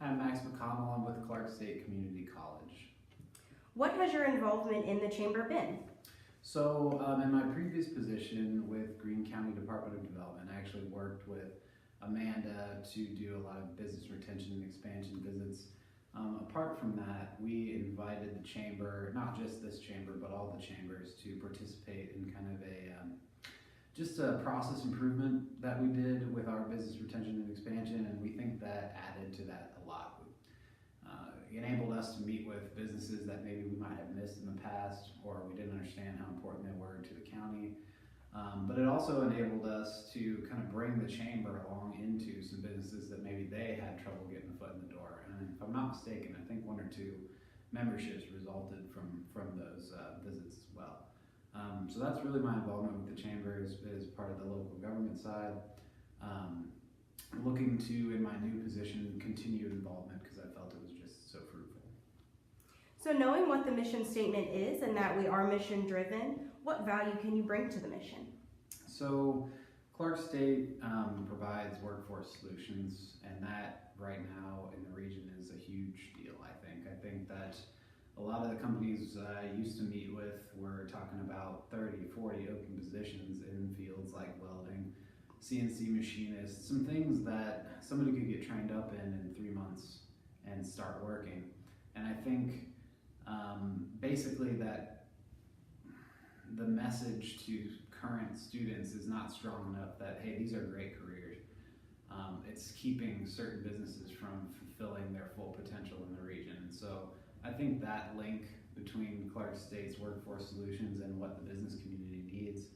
I'm Max McConnell. I'm with Clark State Community College. What has your involvement in the chamber been? So in my previous position with Greene County Department of Development, I actually worked with Amanda to do a lot of business retention and expansion visits. Apart from that, we invited the chamber, not just this chamber, but all the chambers, to participate in kind of just a process improvement that we did with our business retention and expansion, and we think that added to that a lot. It enabled us to meet with businesses that maybe we might have missed in the past, or we didn't understand how important they were to the county. But it also enabled us to kind of bring the chamber along into some businesses that maybe they had trouble getting a foot in the door. And if I'm not mistaken, I think 1 or 2 memberships resulted from those visits as well. So that's really my involvement with the chamber is part of the local government side. Looking to, in my new position, continue involvement because I felt it was just so fruitful. So knowing what the mission statement is and that we are mission driven, what value can you bring to the mission? So Clark State provides workforce solutions, and that right now in the region is a huge deal, I think. I think that a lot of the companies I used to meet with were talking about 30, 40 open positions in fields like welding, CNC machinists, some things that somebody could get trained up in 3 months and start working. And I think basically that the message to current students is not strong enough that, hey, these are great careers. It's keeping certain businesses from fulfilling their full potential in the region. And so I think that link between Clark State's workforce solutions and what the business community needs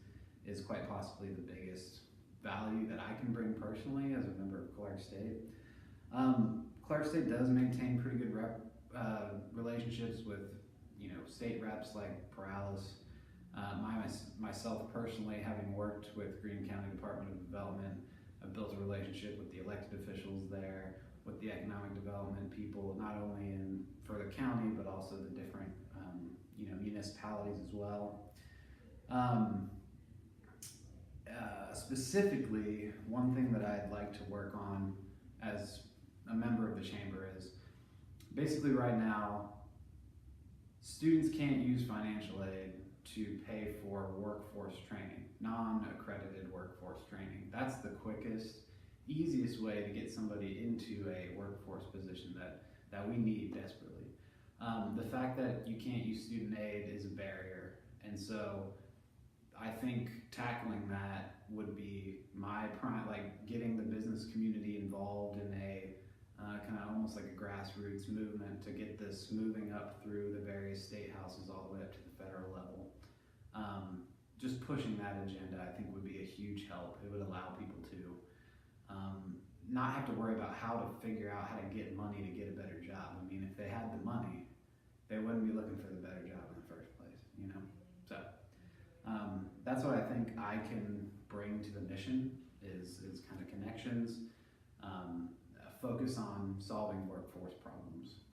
is quite possibly the biggest value that I can bring personally as a member of Clark State. Clark State does maintain pretty good relationships with state reps like Paralis. Myself personally, having worked with Greene County Department of Development, I've built a relationship with the elected officials there, with the economic development people, not only for the county, but also the different municipalities as well. Specifically, one thing that I'd like to work on as a member of the chamber is basically right now, students can't use financial aid to pay for workforce training, non-accredited workforce training. That's the quickest, easiest way to get somebody into a workforce position that we need desperately. The fact that you can't use student aid is a barrier, and so I think tackling that would be my prime, like getting the business community involved in a kind of almost like a grassroots movement to get this moving up through the various state houses all the way up to the federal level. Just pushing that agenda, I think, would be a huge help. It would allow people to not have to worry about how to figure out how to get money to get a better job. I mean, if they had the money, they wouldn't be looking for the better job in the first place, So that's what I think I can bring to the mission is kind of connections, focus on solving workforce problems.